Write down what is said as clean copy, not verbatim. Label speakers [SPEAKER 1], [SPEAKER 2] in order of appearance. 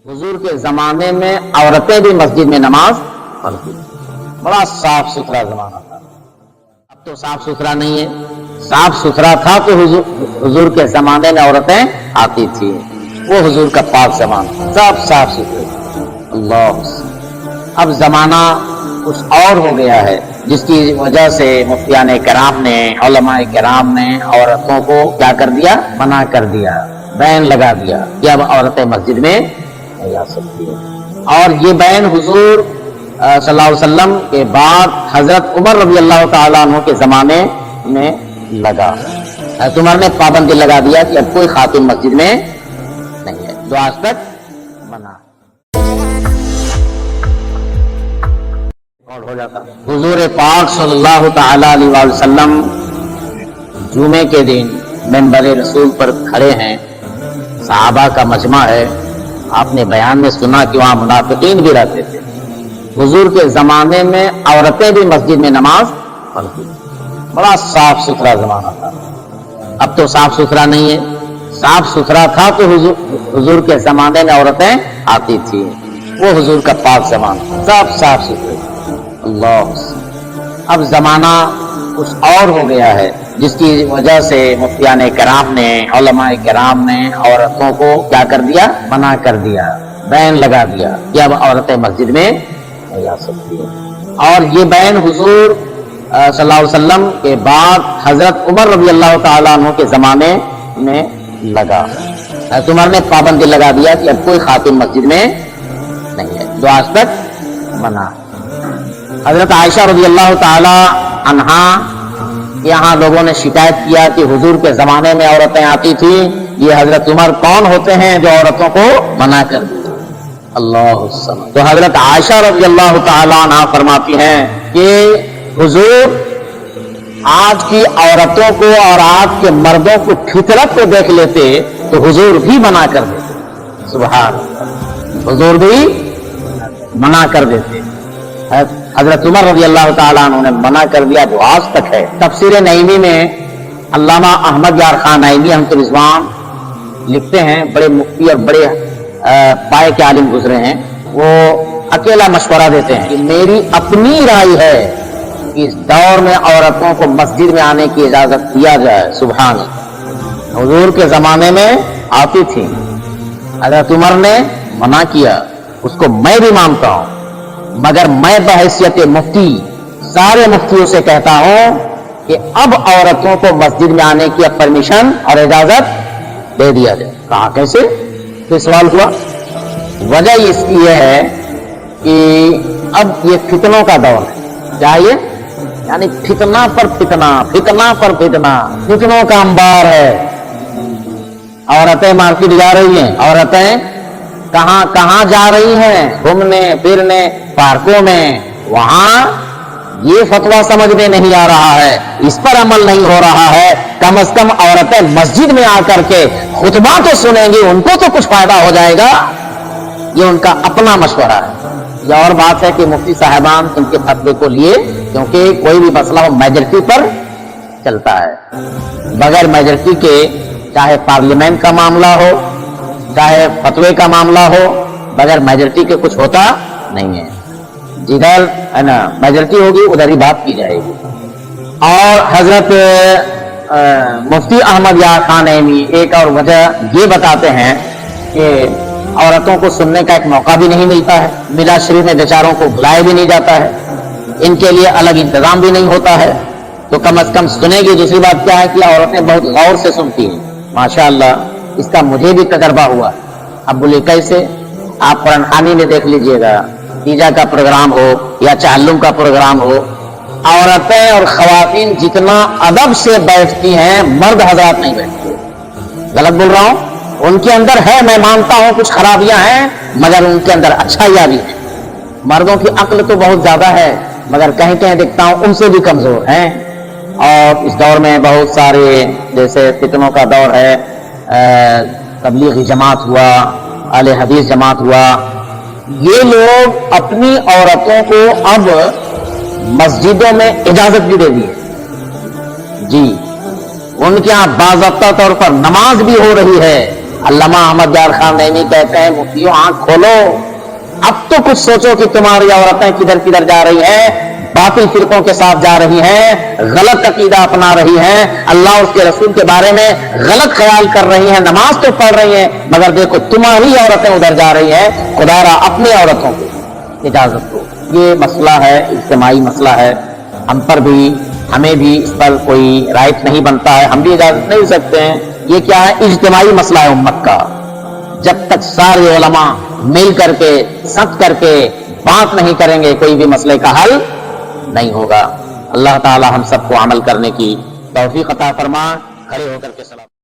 [SPEAKER 1] حضور کے زمانے میں عورتیں بھی مسجد میں نماز پڑھتی، بڑا صاف ستھرا زمانہ تھا۔ اب تو صاف ستھرا نہیں ہے، صاف ستھرا تھا تو حضور کے زمانے میں عورتیں آتی تھی، وہ حضور کا پاک زمانہ سب صاف ستھرے۔ اللہ، اب زمانہ کچھ اور ہو گیا ہے، جس کی وجہ سے مفتیان کرام نے، علماء کرام نے عورتوں کو کیا کر دیا؟ منع کر دیا، بین لگا دیا کہ اب عورتیں مسجد میں نہیں آ سکتی ہے۔ اور یہ بین حضور صلی اللہ علیہ وسلم کے بعد حضرت عمر رضی اللہ تعالیٰ عنہ کے زمانے میں لگا۔ حضرت عمر نے پابندی لگا دیا کہ اب کوئی خاتون مسجد میں نہیں ہے، جو آج تک منع ہو جاتا۔ حضور پاک صلی اللہ تعالی علیہ وسلم جمعے کے دن منبر رسول پر کھڑے ہیں، صحابہ کا مجمع ہے، آپ نے بیان میں سنا کہ وہاں منافقین بھی رہتے تھے۔ حضور کے زمانے میں عورتیں بھی مسجد میں نماز پڑھتی، بڑا صاف ستھرا زمانہ تھا۔ اب تو صاف ستھرا نہیں ہے، صاف ستھرا تھا تو حضور کے زمانے میں عورتیں آتی تھی، وہ حضور کا پاک زمانہ سب صاف ستھرے۔ اللہ، اب زمانہ کچھ اور ہو گیا ہے، جس کی وجہ سے مفتیان کرام نے، علماء کرام نے عورتوں کو کیا کر دیا؟ منع کر دیا، بین لگا دیا کہ اب عورتیں مسجد میں نہیں آ سکتی ہے۔ اور یہ بین حضور صلی اللہ علیہ وسلم کے بعد حضرت عمر رضی اللہ تعالیٰ عنہ کے زمانے میں لگا۔ حضرت عمر نے پابندی لگا دیا کہ اب کوئی خاتون مسجد میں نہیں ہے، جو آج تک منع۔ حضرت عائشہ رضی اللہ تعالی عنہا یہاں لوگوں نے شکایت کیا کہ حضور کے زمانے میں عورتیں آتی تھیں، یہ حضرت عمر کون ہوتے ہیں جو عورتوں کو منع کر دیا؟ اللہ الصمد۔ تو حضرت عائشہ رضی اللہ تعالی عنہا فرماتی ہیں کہ حضور آج کی عورتوں کو اور آج کے مردوں کو فطرت کو دیکھ لیتے تو حضور بھی منع کر دیتے۔ سبحان اللہ، حضور بھی منع کر دیتے۔ حضرت عمر رضی اللہ تعالیٰ عنہ نے منع کر دیا، جو آج تک ہے۔ تفسیر نعیمی میں علامہ احمد یار خان نعیمی رحمۃ اللہ علیہ لکھتے ہیں، بڑے مفتی اور بڑے پائے کے عالم گزرے ہیں، وہ اکیلا مشورہ دیتے ہیں کہ میری اپنی رائے ہے کہ اس دور میں عورتوں کو مسجد میں آنے کی اجازت دیا جائے۔ سبحان اللہ، حضور کے زمانے میں آتی تھی، حضرت عمر نے منع کیا، اس کو میں بھی مانتا ہوں، مگر میں بحیثیت مفتی سارے مفتیوں سے کہتا ہوں کہ اب عورتوں کو مسجد میں آنے کی پرمیشن اور اجازت دے دیا جائے۔ کہا کیسے؟ تو سوال ہوا۔ وجہ اس کی یہ ہے کہ اب یہ فتنوں کا دور ہے، چاہیے یعنی فتنہ پر فتنہ، فتنہ پر فتنہ، فتنوں کا انبار ہے۔ عورتیں مارکیٹ جا رہی ہیں، عورتیں کہاں کہاں جا رہی ہیں، گھومنے پھرنے پارکوں میں، وہاں یہ فتویٰ سمجھ میں نہیں آ رہا ہے، اس پر عمل نہیں ہو رہا ہے۔ کم از کم عورتیں مسجد میں آ کر کے خطبہ تو سنیں گی، ان کو تو کچھ فائدہ ہو جائے گا۔ یہ ان کا اپنا مشورہ ہے۔ یہ اور بات ہے کہ مفتی صاحبان ان کے فتوے کو لیے، کیونکہ کوئی بھی مسئلہ ہو میجورٹی پر چلتا ہے، بغیر میجورٹی کے چاہے پارلیمنٹ کا معاملہ ہو چاہے فتوے کا معاملہ ہو، بغیر میجورٹی کے کچھ ہوتا نہیں ہے۔ جدھر ہے نا میجورٹی ہوگی ادھر ہی بات کی جائے گی۔ اور حضرت مفتی احمد یار خان نعیمی ایک اور وجہ یہ بتاتے ہیں کہ عورتوں کو سننے کا ایک موقع بھی نہیں ملتا ہے، میلاد شریف میں بیچاروں کو بلایا بھی نہیں جاتا ہے، ان کے لیے الگ انتظام بھی نہیں ہوتا ہے، تو کم از کم سنے گی۔ دوسری بات کیا ہے کہ عورتیں بہت غور سے سنتی ہیں، ماشاءاللہ، اس کا مجھے بھی تجربہ ہوا۔ اب بولے کیسے؟ آپ قرآن خوانی میں دیکھ لیجئے گا، تیجا کا پروگرام ہو یا چہلم کا پروگرام ہو، عورتیں اور خواتین جتنا ادب سے بیٹھتی ہیں، مرد حضرات نہیں بیٹھتے۔ غلط بول رہا ہوں؟ ان کے اندر ہے، میں مانتا ہوں کچھ خرابیاں ہیں، مگر ان کے اندر اچھائیاں بھی ہیں۔ مردوں کی عقل تو بہت زیادہ ہے، مگر کہیں کہیں دیکھتا ہوں ان سے بھی کمزور ہیں۔ اور اس دور میں بہت سارے جیسے فتنوں کا دور ہے، تبلیغی جماعت ہوا، اہل حدیث جماعت ہوا، یہ لوگ اپنی عورتوں کو اب مسجدوں میں اجازت بھی دے دی ہے۔ جی، ان کے یہاں باضابطہ طور پر نماز بھی ہو رہی ہے، علامہ احمد یار خان نعیمی کہتے ہیں مفتیوں آنکھ کھولو، اب تو کچھ سوچو کہ تمہاری عورتیں کدھر کدھر جا رہی ہیں، باطل فرقوں کے ساتھ جا رہی ہیں، غلط عقیدہ اپنا رہی ہیں، اللہ اس کے رسول کے بارے میں غلط خیال کر رہی ہیں، نماز تو پڑھ رہی ہیں مگر دیکھو تمہاری عورتیں ادھر جا رہی ہیں، خدا را اپنی عورتوں کو اجازت دو۔ یہ مسئلہ ہے، اجتماعی مسئلہ ہے، ہم پر بھی، ہمیں بھی اس پر کوئی رائٹ نہیں بنتا ہے، ہم بھی اجازت نہیں سکتے ہیں۔ یہ کیا ہے؟ اجتماعی مسئلہ ہے امت کا۔ جب تک سارے علماء مل کر کے سب کر کے بات نہیں کریں گے کوئی بھی مسئلے کا حل نہیں ہوگا۔ اللہ تعالی ہم سب کو عمل کرنے کی توفیق عطا فرما۔ کھڑے ہو کر کے سلام۔